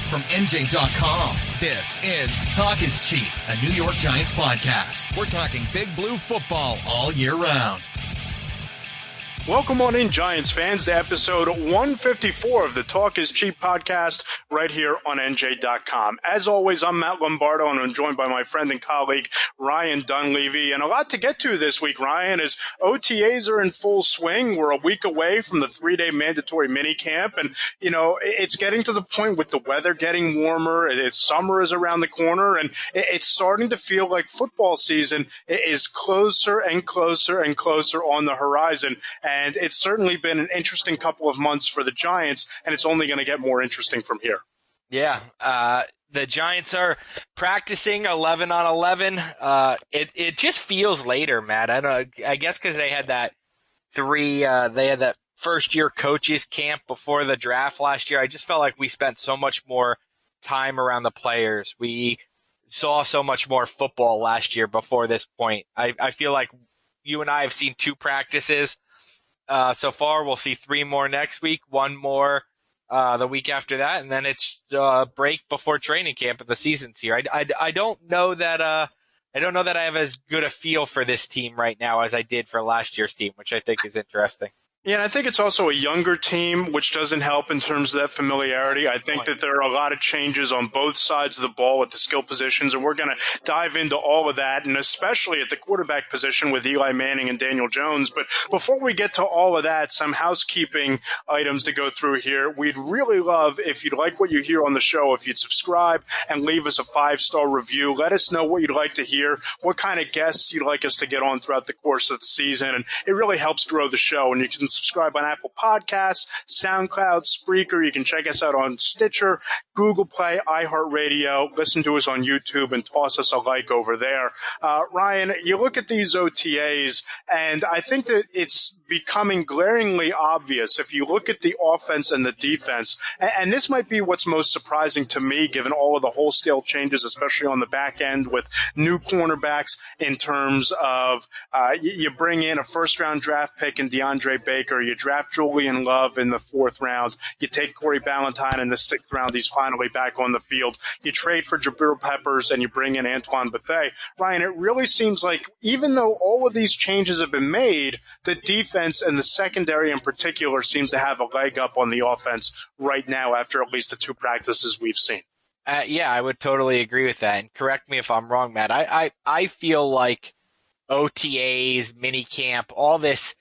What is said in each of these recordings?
from NJ.com, this is Talk is Cheap, a New York Giants podcast. We're talking Big Blue football all year round. Welcome on in, Giants fans, to episode 154 of the Talk is Cheap podcast right here on NJ.com. As always, I'm Matt Lombardo, and I'm joined by my friend and colleague, Ryan Dunleavy. And a lot to get to this week, Ryan, as OTAs are in full swing. We're a week away from the 3-day mandatory minicamp. And, you know, it's getting to the point with the weather getting warmer. Summer is around the corner, and it's starting to feel like football season is closer and closer and closer on the horizon. And it's certainly been an interesting couple of months for the Giants, and it's only going to get more interesting from here. Yeah, the Giants are practicing 11 on 11. It just feels later, Matt. I guess because they had that first year coaches camp before the draft last year. I just felt like we spent so much more time around the players. We saw so much more football last year before this point. I feel like you and I have seen 2 practices so far. We'll see 3 more next week, 1 more the week after that, and then it's break before training camp and the season's here. I don't know that I have as good a feel for this team right now as I did for last year's team, which I think is interesting. Yeah, and I think it's also a younger team, which doesn't help in terms of that familiarity. I think that there are a lot of changes on both sides of the ball at the skill positions, and we're going to dive into all of that, and especially at the quarterback position with Eli Manning and Daniel Jones. But before we get to all of that, some housekeeping items to go through here. We'd really love, if you'd like what you hear on the show, if you'd subscribe and leave us a 5-star review. Let us know what you'd like to hear, what kind of guests you'd like us to get on throughout the course of the season, and it really helps grow the show. And you can subscribe on Apple Podcasts, SoundCloud, Spreaker. You can check us out on Stitcher, Google Play, iHeartRadio. Listen to us on YouTube and toss us a like over there. Ryan, you look at these OTAs, and I think that it's becoming glaringly obvious if you look at the offense and the defense. And this might be what's most surprising to me, given all of the wholesale changes, especially on the back end with new cornerbacks in terms of you bring in a first-round draft pick in DeAndre Baker. You draft Julian Love in the 4th round. You take Corey Ballantyne in the 6th round. He's finally back on the field. You trade for Jabril Peppers, and you bring in Antoine Bethea. Ryan, it really seems like even though all of these changes have been made, the defense and the secondary in particular seems to have a leg up on the offense right now after at least the 2 practices we've seen. Yeah, I would totally agree with that. And correct me if I'm wrong, Matt. I feel like OTAs, minicamp, all this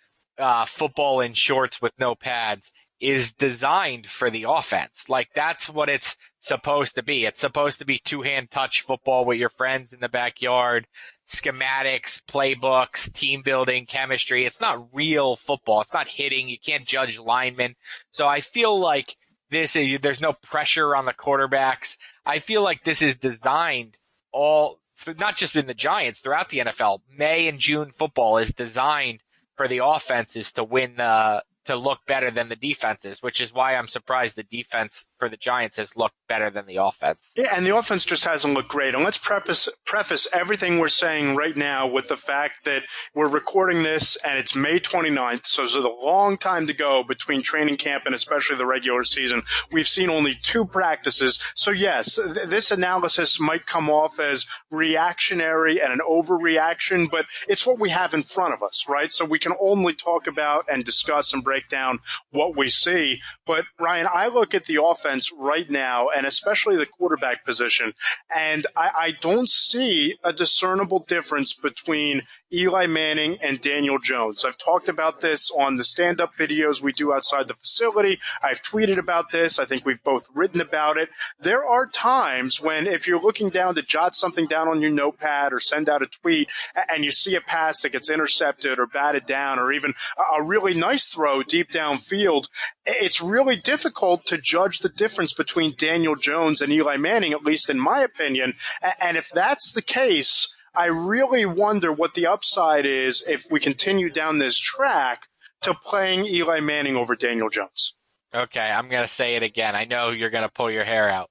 football in shorts with no pads is designed for the offense. Like, that's what it's supposed to be. It's supposed to be 2-hand touch football with your friends in the backyard, schematics, playbooks, team building, chemistry. It's not real football. It's not hitting. You can't judge linemen. So I feel like there's no pressure on the quarterbacks. I feel like this is designed not just in the Giants, throughout the NFL. May and June football is designed for the offenses to win to look better than the defenses, which is why I'm surprised the defense for the Giants has looked better than the offense. Yeah, and the offense just hasn't looked great. And let's preface everything we're saying right now with the fact that we're recording this and it's May 29th, so there's a long time to go between training camp and especially the regular season. We've seen only 2 practices. So yes, this analysis might come off as reactionary and an overreaction, but it's what we have in front of us, right? So we can only talk about and discuss and break down what we see. But Ryan, I look at the offense right now, and especially the quarterback position, and I don't see a discernible difference between Eli Manning and Daniel Jones. I've talked about this on the stand-up videos we do outside the facility. I've tweeted about this. I think we've both written about it. There are times when if you're looking down to jot something down on your notepad or send out a tweet and you see a pass that gets intercepted or batted down or even a really nice throw deep downfield, it's really difficult to judge the difference between Daniel Jones and Eli Manning, at least in my opinion. And if that's the case, I really wonder what the upside is if we continue down this track to playing Eli Manning over Daniel Jones. Okay, I'm going to say it again. I know you're going to pull your hair out.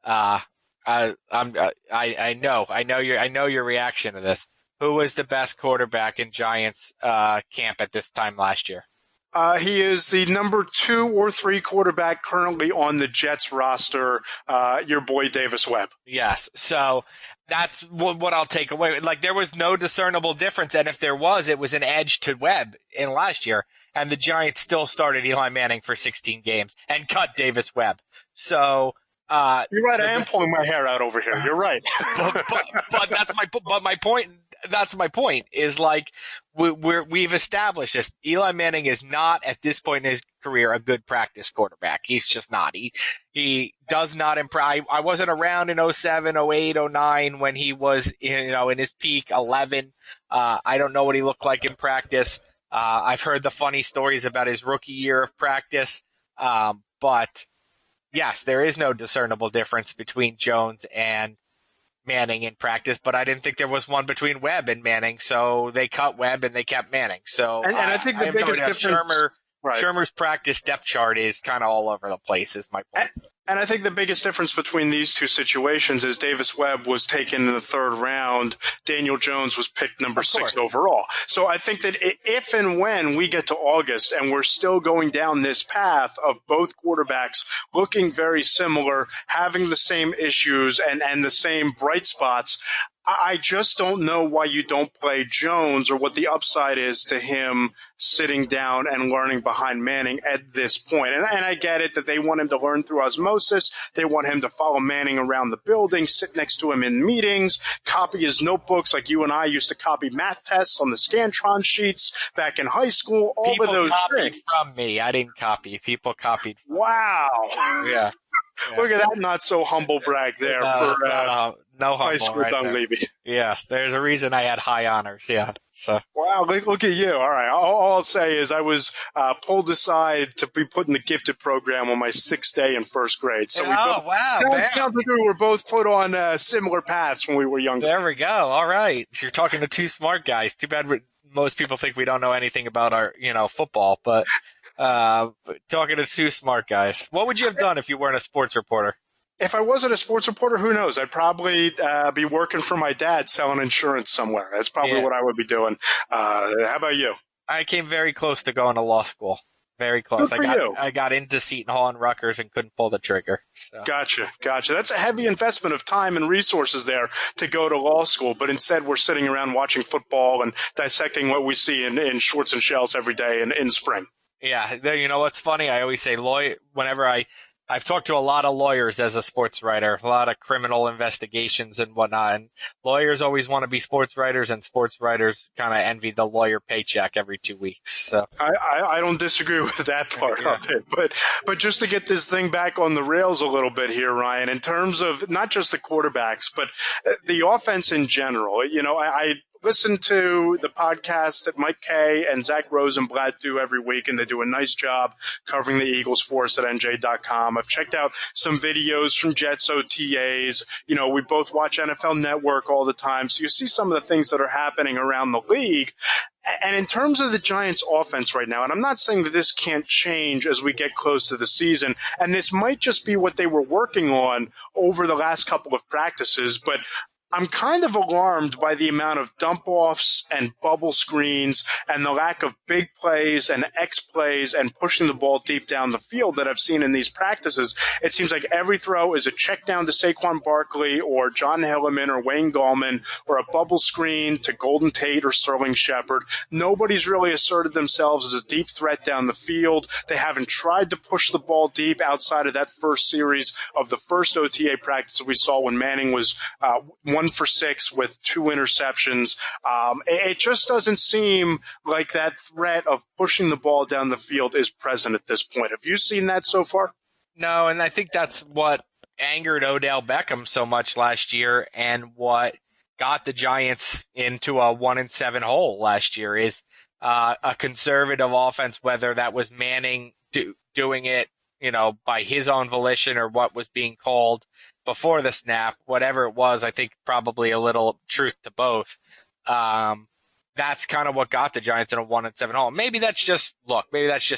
I know your reaction to this. Who was the best quarterback in Giants camp at this time last year? He is the number 2 or 3 quarterback currently on the Jets roster, your boy Davis Webb. Yes. So that's what I'll take away. Like, there was no discernible difference, and if there was, it was an edge to Webb in last year, and the Giants still started Eli Manning for 16 games and cut Davis Webb. So you're right. I am pulling my hair out over here. You're right. but my point. That's my point. Is like we've established this. Eli Manning is not at this point in his career a good practice quarterback. He's just not. He does not impress. I wasn't around in 07, 08, 09 when he was in his peak 11. I don't know what he looked like in practice. I've heard the funny stories about his rookie year of practice. But yes, there is no discernible difference between Jones and Manning in practice, but I didn't think there was one between Webb and Manning, so they cut Webb and they kept Manning. So and I think the biggest difference, Shurmur's practice depth chart is kind of all over the place, is my point. And I think the biggest difference between these two situations is Davis Webb was taken in the 3rd round. Daniel Jones was picked number 6 overall. So I think that if and when we get to August and we're still going down this path of both quarterbacks looking very similar, having the same issues and the same bright spots, I just don't know why you don't play Jones or what the upside is to him sitting down and learning behind Manning at this point. And I get it that they want him to learn through osmosis. They want him to follow Manning around the building, sit next to him in meetings, copy his notebooks like you and I used to copy math tests on the Scantron sheets back in high school. All People of those copied things. From me. I didn't copy. People copied. Wow. Yeah. Look at that not so humble brag there for no high humble school right there. Dunleavy. Yeah, there's a reason I had high honors. Yeah. So wow, look at you. All right. All I'll say is I was pulled aside to be put in the gifted program on my 6th day in 1st grade. So wow. Sounds like we were both put on similar paths when we were younger. There we go. All right. So you're talking to 2 smart guys. Too bad most people think we don't know anything about our, football, but talking to 2 smart guys. What would you have done if you weren't a sports reporter? If I wasn't a sports reporter, who knows? I'd probably be working for my dad selling insurance somewhere. That's probably what I would be doing. How about you? I came very close to going to law school. Very close. I got into Seton Hall and Rutgers and couldn't pull the trigger. So. Gotcha. That's a heavy investment of time and resources there to go to law school, but instead we're sitting around watching football and dissecting what we see in shorts and shells every day in spring. Yeah. You know what's funny? I always say whenever I've talked to a lot of lawyers as a sports writer, a lot of criminal investigations and whatnot. And lawyers always want to be sports writers, and sports writers kind of envy the lawyer paycheck every 2 weeks. So I don't disagree with that part of it. But just to get this thing back on the rails a little bit here, Ryan, in terms of not just the quarterbacks, but the offense in general, I listen to the podcast that Mike Kay and Zach Rosenblatt do every week, and they do a nice job covering the Eagles for us at NJ.com. I've checked out some videos from Jets OTAs. We both watch NFL Network all the time, so you see some of the things that are happening around the league. And in terms of the Giants offense right now, and I'm not saying that this can't change as we get close to the season, and this might just be what they were working on over the last couple of practices, but I'm kind of alarmed by the amount of dump-offs and bubble screens and the lack of big plays and X plays and pushing the ball deep down the field that I've seen in these practices. It seems like every throw is a check down to Saquon Barkley or John Hilliman or Wayne Gallman, or a bubble screen to Golden Tate or Sterling Shepard. Nobody's really asserted themselves as a deep threat down the field. They haven't tried to push the ball deep outside of that first series of the first OTA practice we saw when Manning was 1 for 6 with 2 interceptions. It just doesn't seem like that threat of pushing the ball down the field is present at this point. Have you seen that so far? No, and I think that's what angered Odell Beckham so much last year, and what got the Giants into a 1-7 hole last year is a conservative offense, whether that was Manning doing it, by his own volition or what was being called before the snap, whatever it was. I think probably a little truth to both. That's kind of what got the Giants in a 1-7 hole. Maybe that's just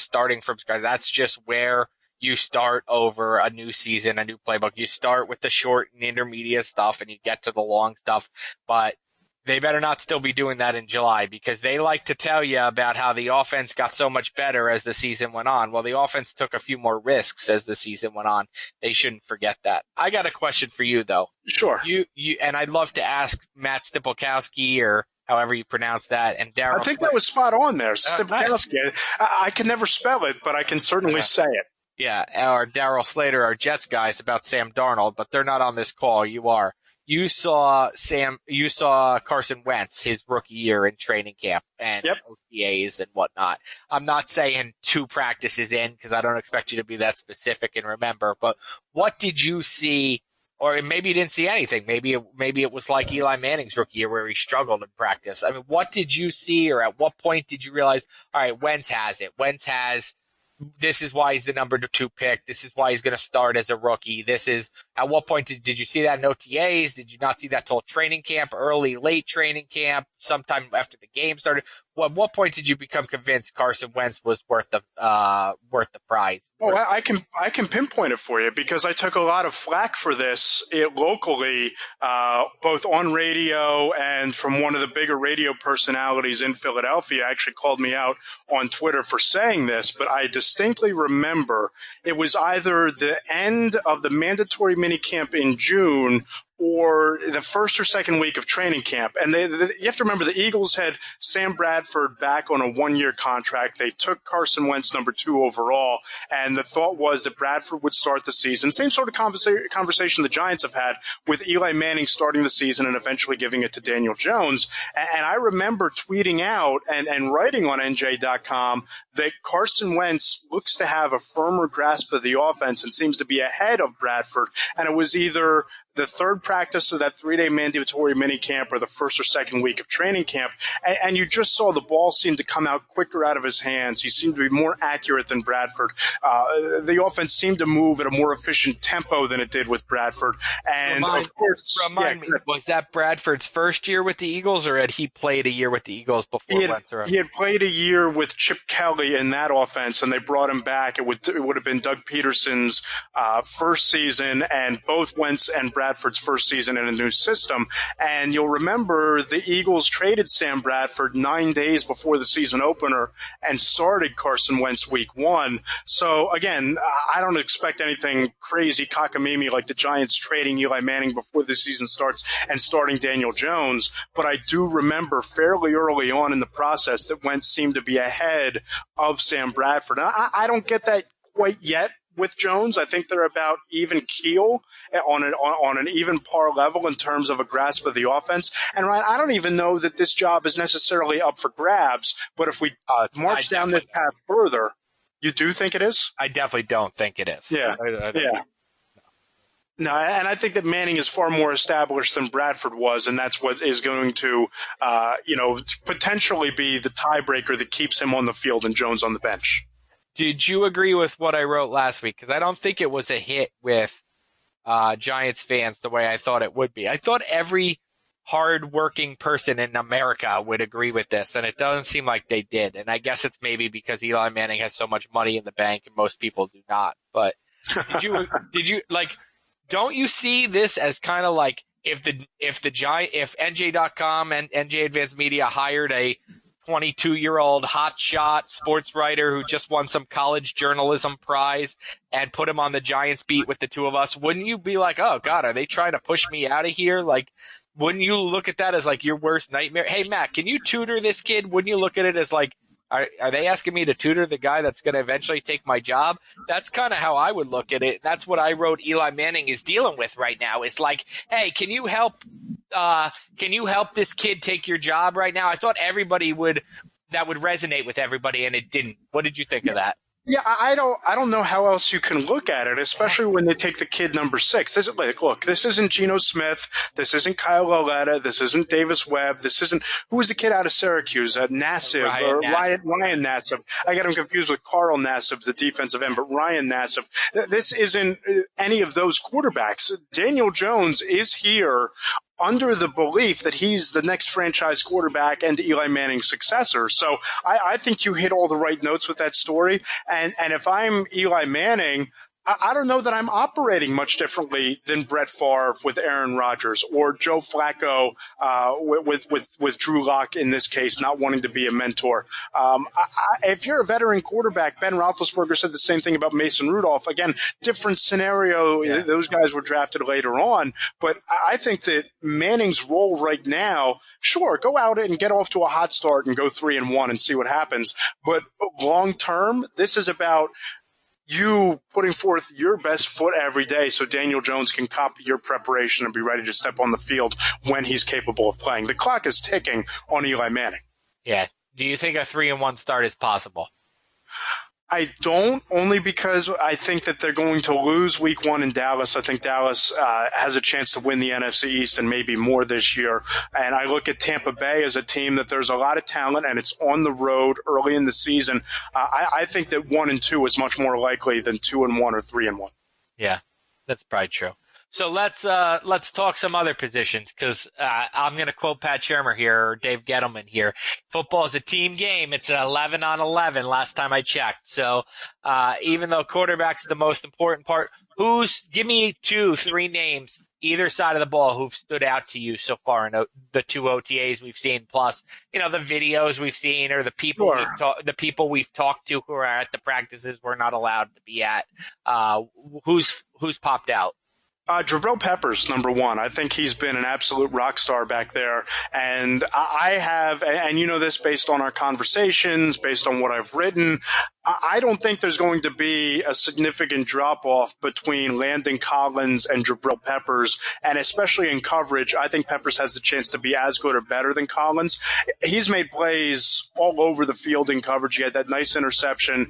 starting from scratch. That's just where you start over a new season, a new playbook. You start with the short and intermediate stuff and you get to the long stuff. But They better not still be doing that in July, because they like to tell you about how the offense got so much better as the season went on. Well, the offense took a few more risks as the season went on. They shouldn't forget that. I got a question for you, though. Sure. You, and I'd love to ask Matt Stipolkowski, or however you pronounce that, and Daryl. I think that was spot on there. Stipolkowski. Nice. I can never spell it, but I can certainly say it. Yeah, or Daryl Slater, our Jets guys, about Sam Darnold, but they're not on this call. You are. You saw Carson Wentz his rookie year in training camp and OTAs and whatnot. I'm not saying 2 practices in, because I don't expect you to be that specific and remember, but what did you see? Or maybe you didn't see anything. Maybe it was like Eli Manning's rookie year where he struggled in practice. I mean, what did you see, or at what point did you realize, all right, Wentz has it. This is why he's the number 2 pick. This is why he's going to start as a rookie. At what point did you see that in OTAs? Did you not see that till training camp, early, late training camp, sometime after the game started? At what point did you become convinced Carson Wentz was worth the prize? Oh, I can pinpoint it for you, because I took a lot of flack for this locally, both on radio and from one of the bigger radio personalities in Philadelphia. Actually called me out on Twitter for saying this, but I distinctly remember it was either the end of the mandatory minicamp in June or the first or second week of training camp. And you have to remember, the Eagles had Sam Bradford back on a 1-year contract. They took Carson Wentz number 2 overall, and the thought was that Bradford would start the season. Same sort of conversation the Giants have had with Eli Manning starting the season and eventually giving it to Daniel Jones. And I remember tweeting out and writing on NJ.com that Carson Wentz looks to have a firmer grasp of the offense and seems to be ahead of Bradford. And it was either the third practice of that 3-day mandatory minicamp or the first or second week of training camp. And you just saw the ball seem to come out quicker out of his hands. He seemed to be more accurate than Bradford. The offense seemed to move at a more efficient tempo than it did with Bradford. And of course, remind me, was that Bradford's first year with the Eagles, or had he played a year with the Eagles before Wentz? He had played a year with Chip Kelly in that offense, and they brought him back. It would have been Doug Peterson's first season, and both Wentz and Bradford's first season in a new system. And you'll remember the Eagles traded Sam Bradford 9 days before the season opener and started Carson Wentz week 1. So again, I don't expect anything crazy cockamamie like the Giants trading Eli Manning before the season starts and starting Daniel Jones. But I do remember fairly early on in the process that Wentz seemed to be ahead of Sam Bradford. I don't get that quite yet with Jones. I think they're about even keel on an even par level in terms of a grasp of the offense. And Ryan, I don't even know that this job is necessarily up for grabs, but if we march down this path further, you do think it is? I definitely don't think it is. Yeah. No, and I think that Manning is far more established than Bradford was, and that's what is going to, potentially be the tiebreaker that keeps him on the field and Jones on the bench. Did you agree with what I wrote last week? Because I don't think it was a hit with Giants fans the way I thought it would be. I thought every hard-working person in America would agree with this, and it doesn't seem like they did. And I guess it's maybe because Eli Manning has so much money in the bank and most people do not. But did you don't you see this as kind of like if NJ.com and NJ Advanced Media hired a 22-year-old hotshot sports writer who just won some college journalism prize and put him on the Giants beat with the two of us, wouldn't you be like, oh, God, are they trying to push me out of here? Like, wouldn't you look at that as like your worst nightmare? Hey, Matt, can you tutor this kid? Wouldn't you look at it as like, are they asking me to tutor the guy that's going to eventually take my job? That's kind of how I would look at it. That's what I wrote Eli Manning is dealing with right now. It's like, hey, can you help this kid take your job right now? I thought that would resonate with everybody, and it didn't. What did you think of that? Yeah, I don't know how else you can look at it, especially when they take the kid number 6. This isn't Geno Smith. This isn't Kyle Lauletta. This isn't Davis Webb. This isn't – who was the kid out of Syracuse? Nassib. Ryan Nassib. I get him confused with Carl Nassib, the defensive end, but Ryan Nassib. This isn't any of those quarterbacks. Daniel Jones is here under the belief that he's the next franchise quarterback and Eli Manning's successor. So I think you hit all the right notes with that story. And if I'm Eli Manning, I don't know that I'm operating much differently than Brett Favre with Aaron Rodgers or Joe Flacco with Drew Lock in this case, not wanting to be a mentor. If you're a veteran quarterback, Ben Roethlisberger said the same thing about Mason Rudolph. Again, different scenario. Yeah. Those guys were drafted later on. But I think that Manning's role right now, sure, go out and get off to a hot start and go 3-1 and see what happens. But long term, this is about you putting forth your best foot every day so Daniel Jones can copy your preparation and be ready to step on the field when he's capable of playing. The clock is ticking on Eli Manning. Yeah. Do you think a 3-1 start is possible? I don't, only because I think that they're going to lose week 1 in Dallas. I think Dallas has a chance to win the NFC East and maybe more this year. And I look at Tampa Bay as a team that there's a lot of talent and it's on the road early in the season. I think that 1-2 is much more likely than 2-1 or 3-1. Yeah, that's probably true. So let's talk some other positions because I'm going to quote Pat Shermer here or Dave Gettleman here. Football is a team game. It's an 11-on-11 last time I checked. So even though quarterback's the most important part, give me 2-3 names either side of the ball who've stood out to you so far in the 2 OTAs we've seen, plus the videos we've seen or the people we've talked to who are at the practices we're not allowed to be at. Who's popped out? Jabril Peppers, number 1. I think he's been an absolute rock star back there. And I have, and you know this based on our conversations, based on what I've written, I don't think there's going to be a significant drop-off between Landon Collins and Jabril Peppers, and especially in coverage, I think Peppers has the chance to be as good or better than Collins. He's made plays all over the field in coverage. He had that nice interception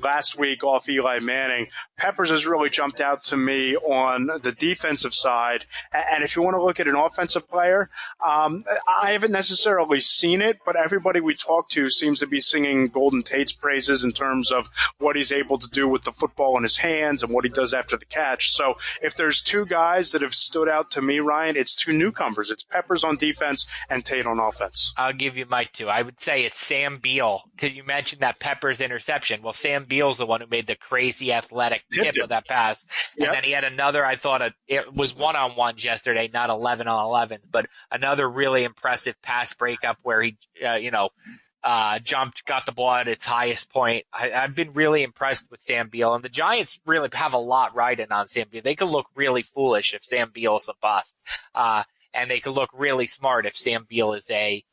last week off Eli Manning. Peppers has really jumped out to me on the defensive side, and if you want to look at an offensive player, I haven't necessarily seen it, but everybody we talk to seems to be singing Golden Tate's praises in terms of what he's able to do with the football in his hands and what he does after the catch. So if there's 2 guys that have stood out to me, Ryan, it's 2 newcomers. It's Peppers on defense and Tate on offense. I'll give you my 2. I would say it's Sam Beal, because you mentioned that Peppers interception. Well, Sam Beal's the one who made the crazy athletic tip of that pass. And then he had another, I thought it was 1-on-1s yesterday, not 11-on-11s, but another really impressive pass breakup where he, jumped, got the ball at its highest point. I've been really impressed with Sam Beal, and the Giants really have a lot riding on Sam Beal. They could look really foolish if Sam Beal is a bust, and they could look really smart if Sam Beal is a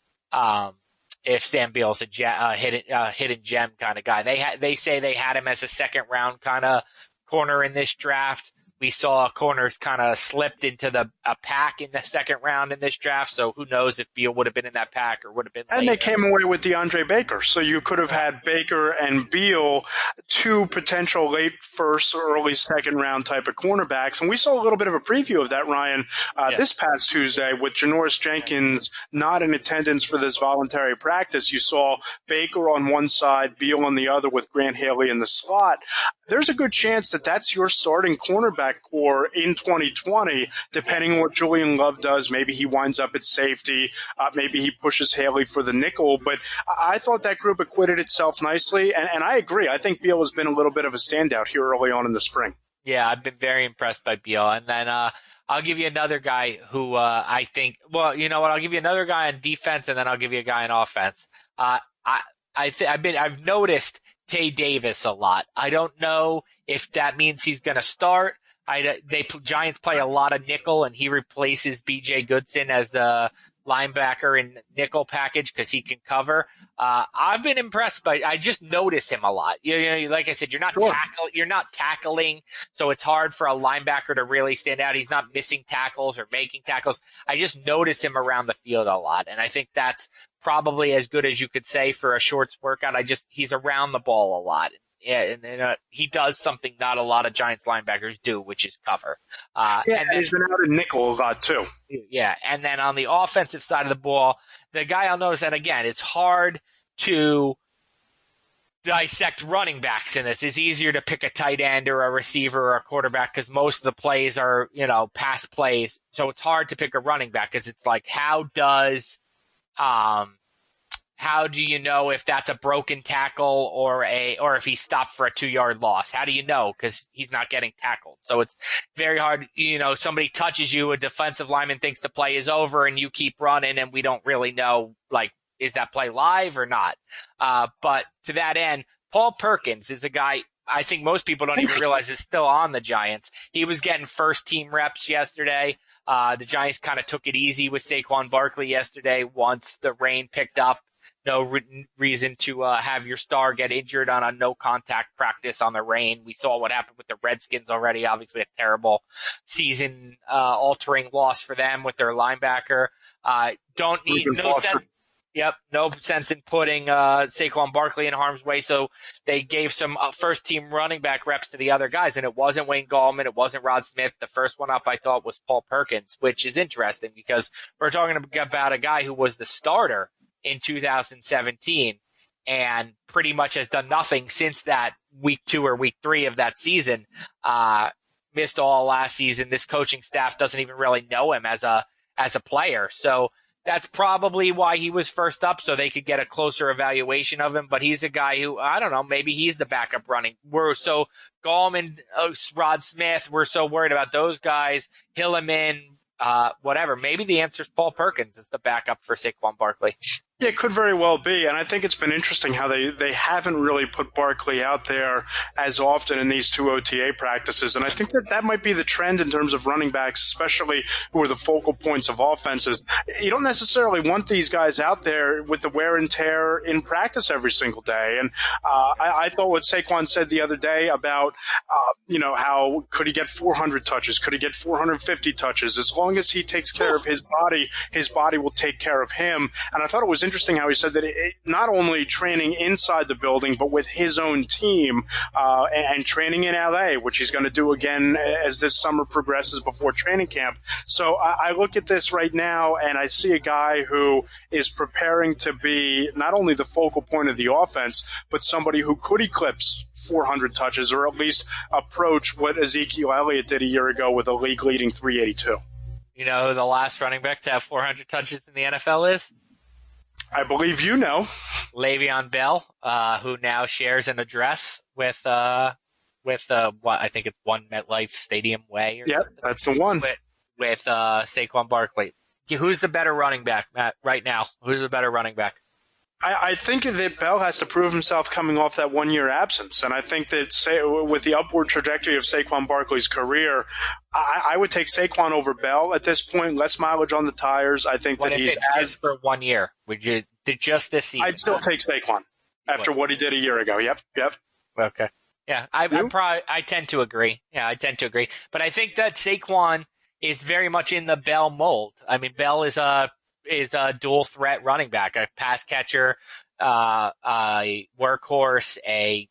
hidden gem kind of guy. They say they had him as a second round kind of corner in this draft. We saw corners kind of slipped into a pack in the second round in this draft, so who knows if Beal would have been in that pack or would have been later. And they came away with DeAndre Baker, so you could have had Baker and Beal, 2 potential late first or early second round type of cornerbacks, and we saw a little bit of a preview of that, Ryan, this past Tuesday with Janoris Jenkins not in attendance for this voluntary practice. You saw Baker on one side, Beal on the other with Grant Haley in the slot. There's a good chance that that's your starting cornerback core in 2020, depending on what Julian Love does. Maybe he winds up at safety. Maybe he pushes Haley for the nickel. But I thought that group acquitted itself nicely. And I agree. I think Beal has been a little bit of a standout here early on in the spring. Yeah, I've been very impressed by Beal. And then I'll give you another guy who I think – well, you know what? I'll give you another guy on defense, and then I'll give you a guy on offense. I've noticed – Tay Davis a lot. I don't know if that means he's going to start. Giants play a lot of nickel, and he replaces B.J. Goodson as the linebacker in nickel package because he can cover. I've been impressed, but I just notice him a lot. Like I said, you're not tackling, so it's hard for a linebacker to really stand out. He's not missing tackles or making tackles. I just notice him around the field a lot, and I think that's probably as good as you could say for a shorts workout. He's around the ball a lot. And he does something not a lot of Giants linebackers do, which is cover. And he's been out in nickel a lot too. Yeah, and then on the offensive side of the ball, the guy I'll notice, and again, it's hard to dissect running backs in this. It's easier to pick a tight end or a receiver or a quarterback because most of the plays are, pass plays. So it's hard to pick a running back because it's like, how does how do you know if that's a broken tackle or if he stopped for a 2-yard loss? How do you know? Because he's not getting tackled. So it's very hard. Somebody touches you, a defensive lineman thinks the play is over, and you keep running, and we don't really know, is that play live or not? But to that end, Paul Perkins is a guy I think most people don't even realize is still on the Giants. He was getting first-team reps yesterday. The Giants kind of took it easy with Saquon Barkley yesterday once the rain picked up. No reason to have your star get injured on a no-contact practice on the rain. We saw what happened with the Redskins already. Obviously, a terrible season-altering loss for them with their linebacker. Don't need no sense. Yep, no sense in putting Saquon Barkley in harm's way, so they gave some first-team running back reps to the other guys, and it wasn't Wayne Gallman, it wasn't Rod Smith. The first one up, I thought, was Paul Perkins, which is interesting because we're talking about a guy who was the starter in 2017 and pretty much has done nothing since that week 2 or week 3 of that season. Missed all last season. This coaching staff doesn't even really know him as a player, so that's probably why he was first up, so they could get a closer evaluation of him. But he's a guy who, I don't know, maybe he's the backup running. Gallman, Rod Smith, we're so worried about those guys. Hilliman, whatever. Maybe the answer is Paul Perkins is the backup for Saquon Barkley. Yeah, it could very well be, and I think it's been interesting how they haven't really put Barkley out there as often in these 2 OTA practices, and I think that might be the trend in terms of running backs, especially who are the focal points of offenses. You don't necessarily want these guys out there with the wear and tear in practice every single day, and I thought what Saquon said the other day about, how could he get 400 touches, could he get 450 touches? As long as he takes care of his body will take care of him, and I thought it was interesting how he said that not only training inside the building, but with his own team and training in LA, which he's going to do again as this summer progresses before training camp. So I look at this right now and I see a guy who is preparing to be not only the focal point of the offense, but somebody who could eclipse 400 touches or at least approach what Ezekiel Elliott did a year ago with a league-leading 382. You know who the last running back to have 400 touches in the NFL is? I believe you know. Le'Veon Bell, who now shares an address with what I think it's One MetLife Stadium Way. Or yep, that's the one. With Saquon Barkley. Who's the better running back, Matt, right now? Who's the better running back? I think that Bell has to prove himself coming off that 1-year absence. And I think that with the upward trajectory of Saquon Barkley's career, I would take Saquon over Bell at this point. Less mileage on the tires. I think what that if he's just for 1 year. Would you just this season? I'd still take Saquon after what he did a year ago. Yep. Okay. Yeah, I tend to agree. Yeah, I tend to agree. But I think that Saquon is very much in the Bell mold. I mean, Bell is a dual threat running back, a pass catcher, a workhorse, a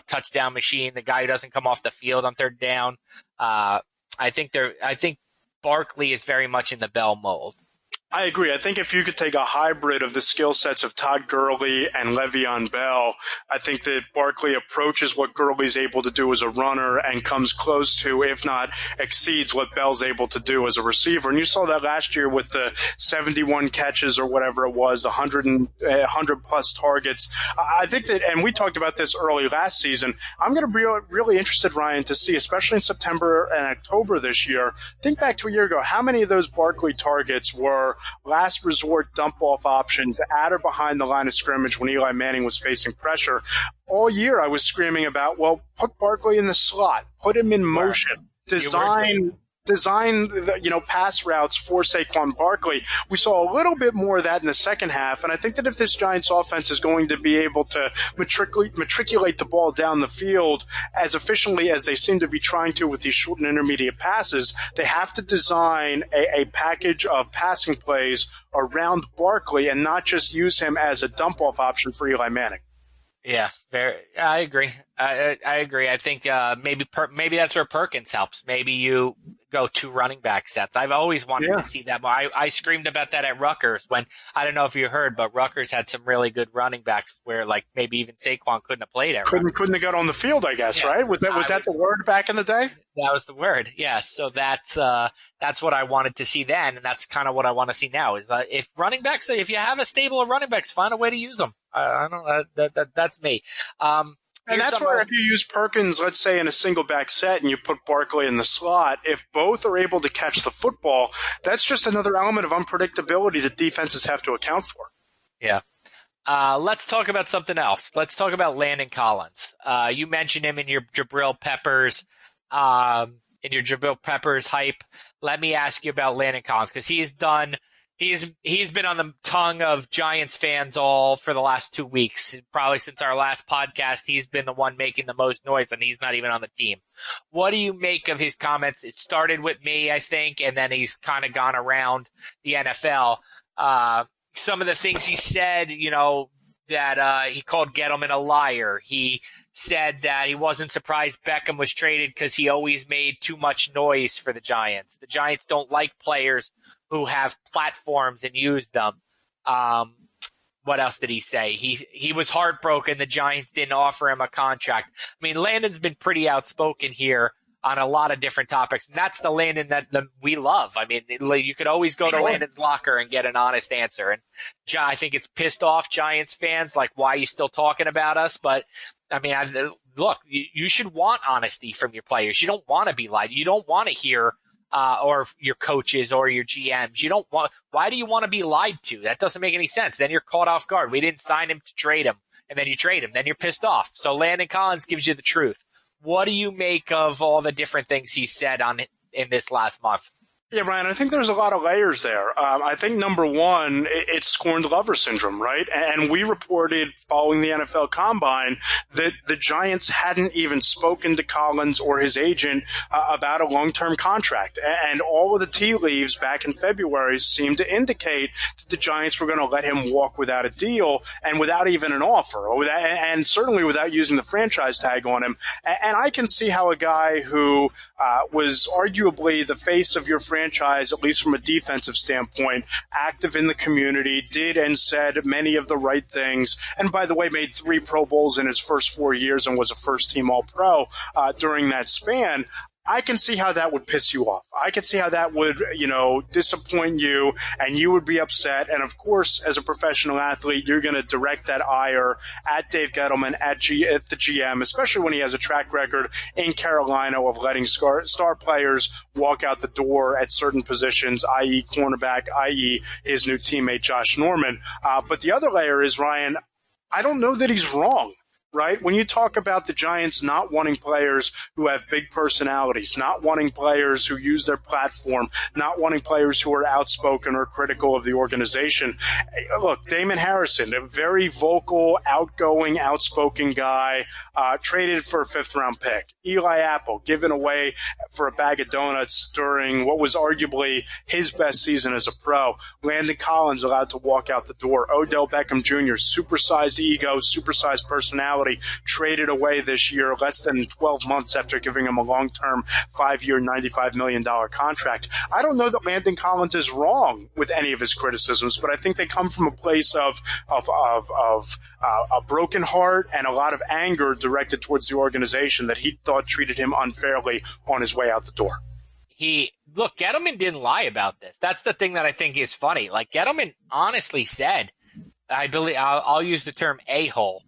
touchdown machine, the guy who doesn't come off the field on third down. I think Barkley is very much in the Bell mold. I agree. I think if you could take a hybrid of the skill sets of Todd Gurley and Le'Veon Bell, I think that Barkley approaches what Gurley's able to do as a runner and comes close to, if not exceeds, what Bell's able to do as a receiver. And you saw that last year with the 71 catches or whatever it was, 100-plus targets. I think that, and we talked about this early last season, I'm going to be really interested, Ryan, to see, especially in September and October this year, think back to a year ago, how many of those Barkley targets were last resort dump-off options at or behind the line of scrimmage when Eli Manning was facing pressure. All year I was screaming about, well, put Barkley in the slot, put him in motion, design pass routes for Saquon Barkley. We saw a little bit more of that in the second half, and I think that if this Giants offense is going to be able to matriculate the ball down the field as efficiently as they seem to be trying to with these short and intermediate passes, they have to design a package of passing plays around Barkley and not just use him as a dump-off option for Eli Manning. Yeah, I agree. I agree. I think maybe that's where Perkins helps. Maybe you go 2 running back sets. I've always wanted to see that more. I screamed about that at Rutgers when, I don't know if you heard, but Rutgers had some really good running backs where like maybe even Saquon couldn't have played at Rutgers. Couldn't have got on the field, I guess, right? Was that the word back in the day? That was the word, yes. So that's what I wanted to see then, and that's kind of what I want to see now. Is if you have a stable of running backs, find a way to use them. I don't. That's me. And that's where if you use Perkins, let's say in a single back set, and you put Barkley in the slot, if both are able to catch the football, that's just another element of unpredictability that defenses have to account for. Yeah. Let's talk about something else. Let's talk about Landon Collins. You mentioned him in your Jabril Peppers, hype. Let me ask you about Landon Collins, because he's been on the tongue of Giants fans all for the last 2 weeks. Probably since our last podcast, he's been the one making the most noise, and he's not even on the team. What do you make of his comments? It started with me, I think, and then he's kind of gone around the NFL. Some of the things he said, that he called Gettleman a liar. He said that he wasn't surprised Beckham was traded because he always made too much noise for the Giants. The Giants don't like players who have platforms and use them. What else did he say? He was heartbroken the Giants didn't offer him a contract. I mean, Landon's been pretty outspoken here on a lot of different topics, and that's the Landon that we love. I mean, you could always go to Landon's locker and get an honest answer. And I think it's pissed off Giants fans, like, why are you still talking about us? But, I mean, look, you should want honesty from your players. You don't want to be lied. You don't want to hear or your coaches or your GMs. Why do you want to be lied to? That doesn't make any sense. Then you're caught off guard. We didn't sign him to trade him, and then you trade him. Then you're pissed off. So Landon Collins gives you the truth. What do you make of all the different things he said in this last month? Yeah, Ryan, I think there's a lot of layers there. I think number one, it's scorned lover syndrome, right? And we reported following the NFL Combine that the Giants hadn't even spoken to Collins or his agent about a long-term contract. And all of the tea leaves back in February seemed to indicate that the Giants were going to let him walk without a deal and without even an offer, and certainly without using the franchise tag on him. And I can see how a guy who was arguably the face of your franchise, at least from a defensive standpoint, active in the community, did and said many of the right things, and by the way, made 3 Pro Bowls in his first 4 years and was a first-team All-Pro during that span. I can see how that would piss you off. I can see how that would, disappoint you, and you would be upset. And, of course, as a professional athlete, you're going to direct that ire at Dave Gettleman, at the GM, especially when he has a track record in Carolina of letting star players walk out the door at certain positions, i.e. cornerback, i.e. his new teammate Josh Norman. But the other layer is, Ryan, I don't know that he's wrong. Right? When you talk about the Giants not wanting players who have big personalities, not wanting players who use their platform, not wanting players who are outspoken or critical of the organization. Look, Damon Harrison, a very vocal, outgoing, outspoken guy, traded for a 5th-round pick. Eli Apple, given away for a bag of donuts during what was arguably his best season as a pro. Landon Collins allowed to walk out the door. Odell Beckham Jr., supersized ego, supersized personality, traded away this year less than 12 months after giving him a long-term 5-year, $95 million contract. I don't know that Landon Collins is wrong with any of his criticisms, but I think they come from a place of a broken heart and a lot of anger directed towards the organization that he thought treated him unfairly on his way out the door. Look, Gettleman didn't lie about this. That's the thing that I think is funny. Like, Gettleman honestly said, I believe I'll use the term a-hole.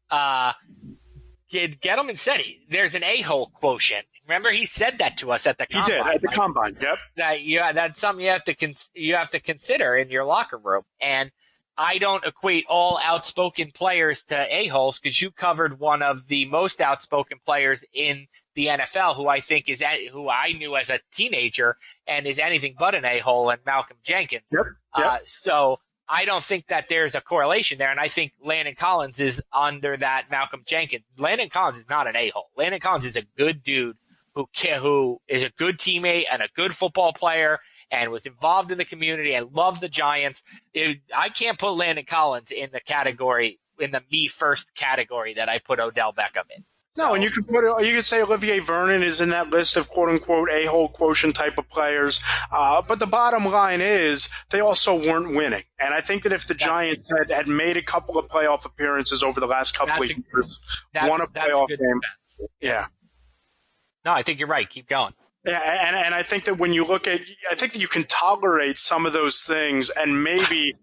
Gettleman said there's an a-hole quotient. Remember, he said that to us at the Combine. He did, at the Combine, yep. That's something you have to consider in your locker room. And I don't equate all outspoken players to a-holes, because you covered one of the most outspoken players in the NFL who I knew as a teenager and is anything but an a-hole, and Malcolm Jenkins. Yep. So I don't think that there's a correlation there, and I think Landon Collins is under that Malcolm Jenkins. Landon Collins is not an a-hole. Landon Collins is a good dude who is a good teammate and a good football player and was involved in the community and loved the Giants. I can't put Landon Collins in the me first category that I put Odell Beckham in. No, and you could say Olivier Vernon is in that list of quote unquote a-hole quotient type of players. But the bottom line is they also weren't winning. And I think that if the Giants had made a couple of playoff appearances over the last couple of years, won a playoff game. Yeah. No, I think you're right. Keep going. Yeah, and I think that when you look at, I think that you can tolerate some of those things, and maybe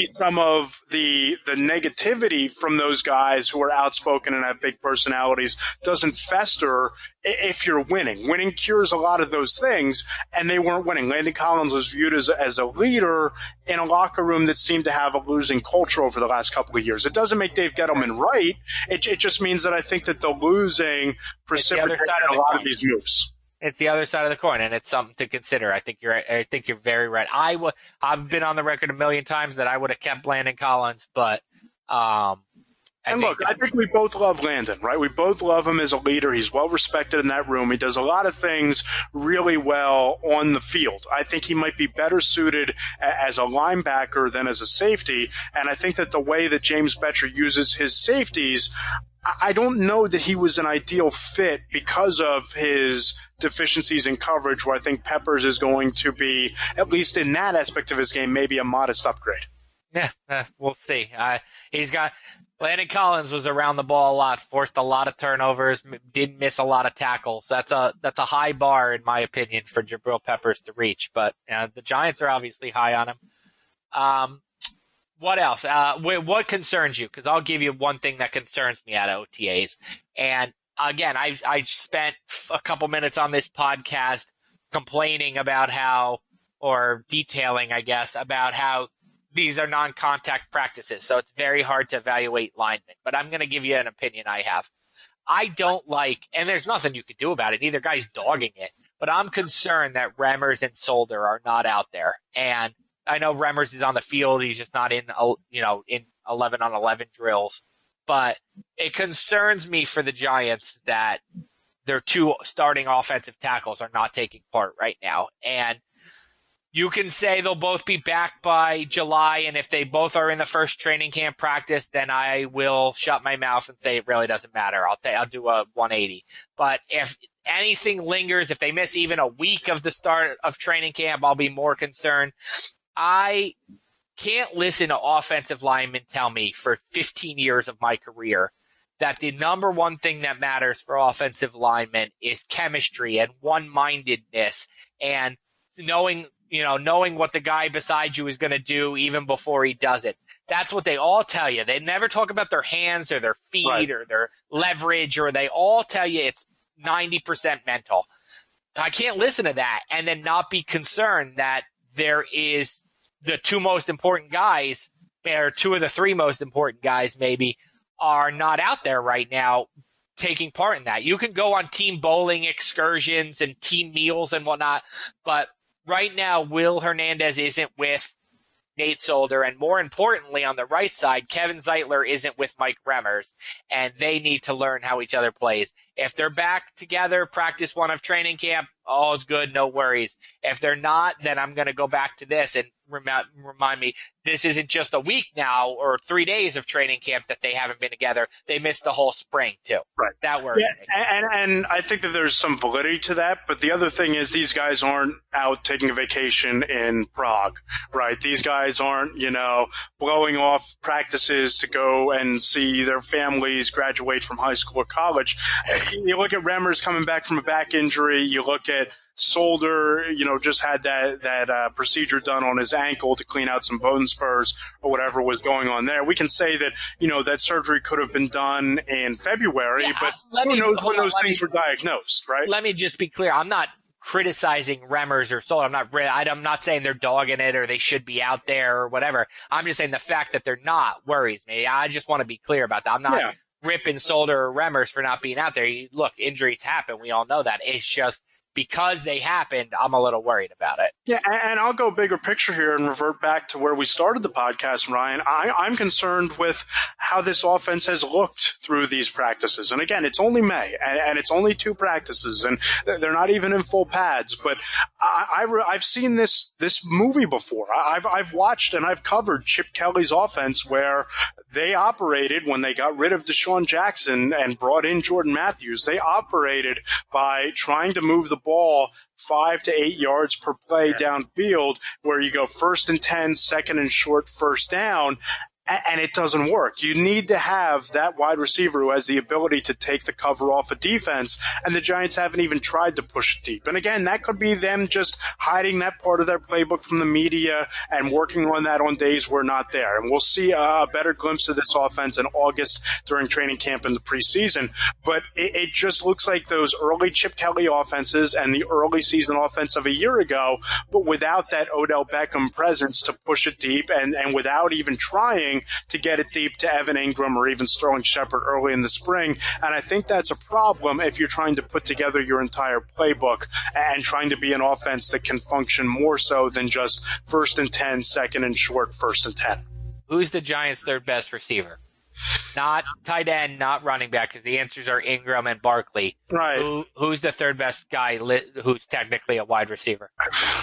some of the negativity from those guys who are outspoken and have big personalities doesn't fester if you're winning. Winning cures a lot of those things, and they weren't winning. Landon Collins was viewed as a leader in a locker room that seemed to have a losing culture over the last couple of years. It doesn't make Dave Gettleman right. It just means that I think that the losing precipitated a lot of these moves. It's the other side of the coin, and it's something to consider. I think you're very right. I've been on the record a million times that I would have kept Landon Collins, but I think we both love Landon, right? We both love him as a leader. He's well respected in that room. He does a lot of things really well on the field. I think he might be better suited as a linebacker than as a safety, and I think that the way that James Betcher uses his safeties, I don't know that he was an ideal fit because of his deficiencies in coverage, where I think Peppers is going to be, at least in that aspect of his game, maybe a modest upgrade. Yeah, we'll see. Landon Collins was around the ball a lot, forced a lot of turnovers, didn't miss a lot of tackles. That's a high bar, in my opinion, for Jabril Peppers to reach. But the Giants are obviously high on him. What else? What concerns you? Because I'll give you one thing that concerns me at OTAs. And again, I spent a couple minutes on this podcast complaining about detailing, I guess, about how these are non-contact practices. So it's very hard to evaluate linemen. But I'm going to give you an opinion I have. I don't like, and there's nothing you could do about it. Neither guy's dogging it. But I'm concerned that Remmers and Solder are not out there. And I know Remmers is on the field. He's just not in 11-on-11 drills. But it concerns me for the Giants that their two starting offensive tackles are not taking part right now. And you can say they'll both be back by July, and if they both are in the first training camp practice, then I will shut my mouth and say it really doesn't matter. I'll do a 180. But if anything lingers, if they miss even a week of the start of training camp, I'll be more concerned. I can't listen to offensive linemen tell me for 15 years of my career that the number one thing that matters for offensive linemen is chemistry and one-mindedness and knowing what the guy beside you is going to do even before he does it. That's what they all tell you. They never talk about their hands or their feet or their leverage, or they all tell you it's 90% mental. I can't listen to that and then not be concerned that there is the two most important guys, or two of the three most important guys maybe, are not out there right now taking part in that. You can go on team bowling excursions and team meals and whatnot, but right now Will Hernandez isn't with Nate Solder, and more importantly, on the right side, Kevin Zeitler isn't with Mike Remmers, and they need to learn how each other plays. If they're back together, practice one of training camp, all's good, no worries. If they're not, then I'm going to go back to this and remind me, this isn't just a week now or 3 days of training camp that they haven't been together. They missed the whole spring, too. Right. That worries me. And I think that there's some validity to that, but the other thing is these guys aren't out taking a vacation in Prague, right? These guys aren't, blowing off practices to go and see their families graduate from high school or college. You look at Remmers coming back from a back injury. You look at Solder, just had that procedure done on his ankle to clean out some bone spurs or whatever was going on there. We can say that, that surgery could have been done in February, but who knows when those things were diagnosed, right? Let me just be clear. I'm not criticizing Remmers or Solder. I'm not saying they're dogging it or they should be out there or whatever. I'm just saying the fact that they're not worries me. I just want to be clear about that. I'm not ripping Solder or Remmers for not being out there. Look, injuries happen. We all know that. It's just because they happened, I'm a little worried about it. Yeah, and I'll go bigger picture here and revert back to where we started the podcast, Ryan. I'm concerned with how this offense has looked through these practices. And again, it's only May, and it's only 2 practices, and they're not even in full pads. But I've seen this movie before. I've watched and I've covered Chip Kelly's offense where they operated when they got rid of Deshaun Jackson and brought in Jordan Matthews. They operated by trying to move the ball 5 to 8 yards per play downfield, where you go 1st and 10, 2nd and short, 1st down. And it doesn't work. You need to have that wide receiver who has the ability to take the cover off a defense, and the Giants haven't even tried to push it deep. And again, that could be them just hiding that part of their playbook from the media and working on that on days we're not there. And we'll see a better glimpse of this offense in August during training camp in the preseason. But it just looks like those early Chip Kelly offenses and the early season offense of a year ago, but without that Odell Beckham presence to push it deep and without even trying to get it deep to Evan Ingram or even Sterling Shepard early in the spring. And I think that's a problem if you're trying to put together your entire playbook and trying to be an offense that can function more so than just 1st and 10, 2nd and short, 1st and 10. Who's the Giants' third best receiver? Not tight end, not running back, because the answers are Ingram and Barkley. Right. Who's the third best guy who's technically a wide receiver?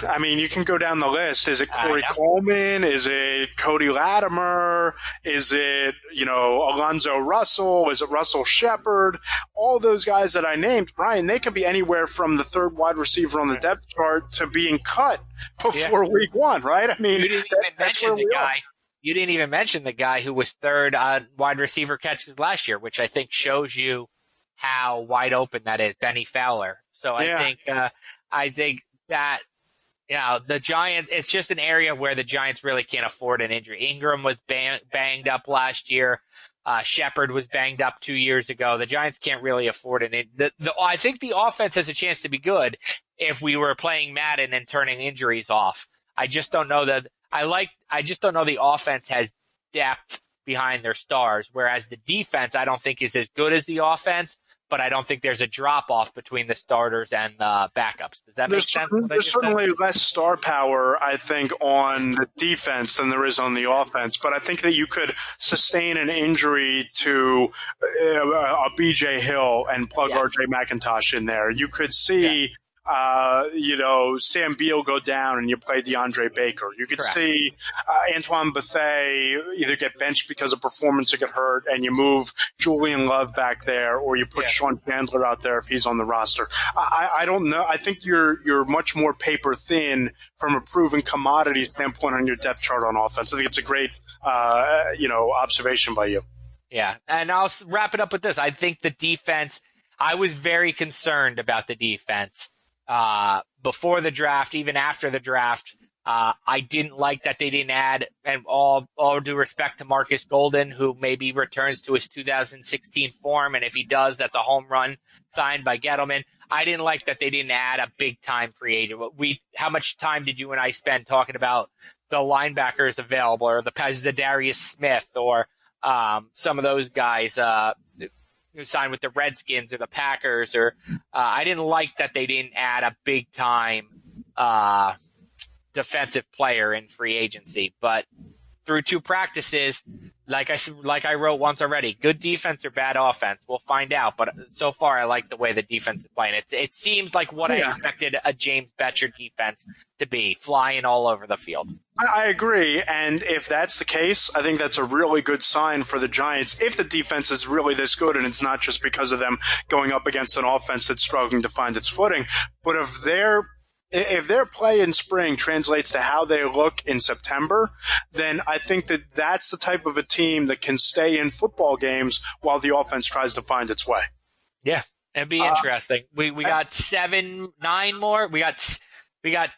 I mean, you can go down the list. Is it Corey Coleman? Is it Cody Latimer? Is it, Alonzo Russell? Is it Russell Shepard? All those guys that I named, Brian, they could be anywhere from the third wide receiver on the depth chart to being cut before week one, right? I mean, you didn't even mention the guy. You didn't even mention the guy who was third on wide receiver catches last year, which I think shows you how wide open that is, Benny Fowler. So I think that, the Giants, it's just an area where the Giants really can't afford an injury. Ingram was banged up last year. Shepard was banged up 2 years ago. The Giants can't really afford it. I think the offense has a chance to be good if we were playing Madden and turning injuries off. I just don't know that. I just don't know the offense has depth behind their stars, whereas the defense I don't think is as good as the offense, but I don't think there's a drop-off between the starters and the backups. Does that make sense? There's certainly less star power, I think, on the defense than there is on the offense, but I think that you could sustain an injury to a B.J. Hill and plug R.J. McIntosh in there. You could see Sam Beal go down and you play DeAndre Baker. You could see Antoine Bethea either get benched because of performance or get hurt, and you move Julian Love back there, or you put Sean Chandler out there if he's on the roster. I don't know. I think you're much more paper thin from a proven commodity standpoint on your depth chart on offense. I think it's a great observation by you. Yeah, and I'll wrap it up with this. I think the defense, I was very concerned about the defense. Before the draft, even after the draft, I didn't like that they didn't add, and all due respect to Marcus Golden, who maybe returns to his 2016 form, and if he does, that's a home run signed by Gettleman. I didn't like that they didn't add a big-time free agent. How much time did you and I spend talking about the linebackers available, or the Zadarius Smith, or some of those guys who signed with the Redskins or the Packers, or I didn't like that they didn't add a big-time defensive player in free agency. But through 2 practices, like I wrote once already, good defense or bad offense, we'll find out. But so far, I like the way the defense is playing. It seems like what I expected a James Betcher defense to be, flying all over the field. I agree, and if that's the case, I think that's a really good sign for the Giants if the defense is really this good, and it's not just because of them going up against an offense that's struggling to find its footing. But if their play in spring translates to how they look in September, then I think that that's the type of a team that can stay in football games while the offense tries to find its way. Yeah, it'd be interesting. We got 9 more. We got.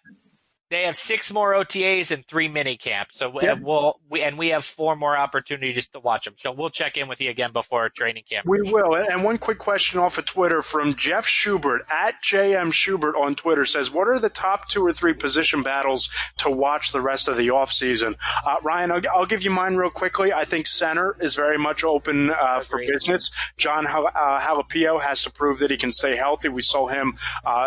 They have 6 more OTAs and 3 mini camps. So we have 4 more opportunities to watch them. So we'll check in with you again before training camp. We will. And one quick question off of Twitter from Jeff Schubert at JM Schubert on Twitter says, what are the top 2 or 3 position battles to watch the rest of the offseason? Ryan, I'll give you mine real quickly. I think center is very much open for business. John Halapio has to prove that he can stay healthy. We saw him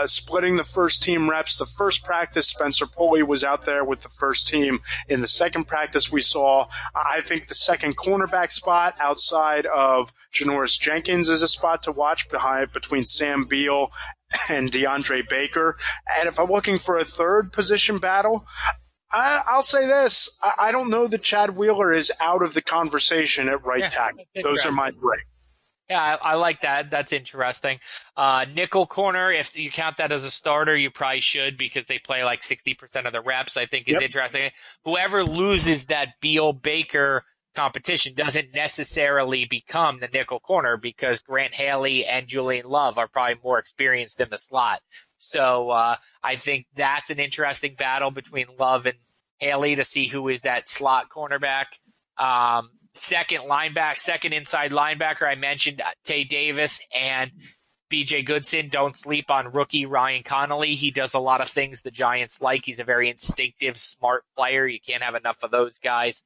splitting the first team reps. The first practice, Spencer Pulley was out there with the first team. In the second practice we saw, I think the second cornerback spot outside of Janoris Jenkins is a spot to watch between Sam Beal and DeAndre Baker. And if I'm looking for a third position battle, I'll say this. I don't know that Chad Wheeler is out of the conversation at right tackle. Those are my three. Yeah, I like that. That's interesting. Nickel corner, if you count that as a starter, you probably should because they play like 60% of the reps, I think is interesting. Whoever loses that Beal-Baker competition doesn't necessarily become the nickel corner because Grant Haley and Julian Love are probably more experienced in the slot. So I think that's an interesting battle between Love and Haley to see who is that slot cornerback. Second inside linebacker, I mentioned Tay Davis and BJ Goodson. Don't sleep on rookie Ryan Connolly. He does a lot of things the Giants like. He's a very instinctive, smart player. You can't have enough of those guys.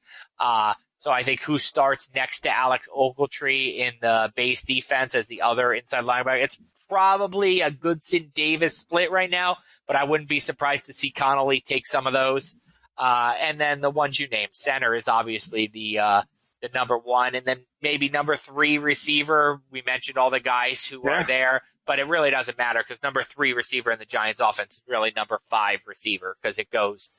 So I think who starts next to Alex Ogletree in the base defense as the other inside linebacker? It's probably a Goodson-Davis split right now, but I wouldn't be surprised to see Connolly take some of those. And then the ones you named, center is obviously the number one, and then maybe number 3 receiver. We mentioned all the guys who are there, but it really doesn't matter because number 3 receiver in the Giants offense is really number 5 receiver because it goes,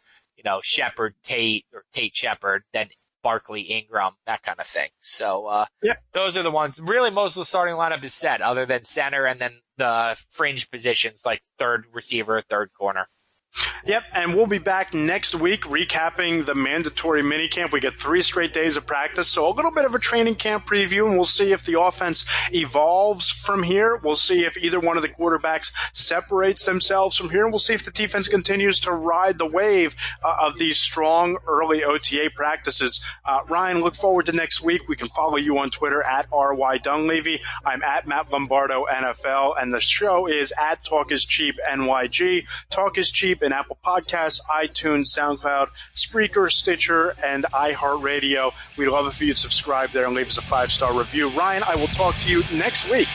Shepard, Tate, or Tate Shepard, then Barkley, Ingram, that kind of thing. So those are the ones. Really, most of the starting lineup is set other than center and then the fringe positions like third receiver, third corner. Yep, and we'll be back next week recapping the mandatory minicamp. We get 3 straight days of practice, so a little bit of a training camp preview, and we'll see if the offense evolves from here. We'll see if either one of the quarterbacks separates themselves from here, and we'll see if the defense continues to ride the wave of these strong early OTA practices. Ryan, look forward to next week. We can follow you on Twitter at RY Dunleavy. I'm at Matt Lombardo NFL, and the show is at Talk is Cheap NYG. Talk is Cheap in Apple Podcasts, iTunes, SoundCloud, Spreaker, Stitcher, and iHeartRadio. We'd love if you'd subscribe there and leave us a 5-star review. Ryan, I will talk to you next week.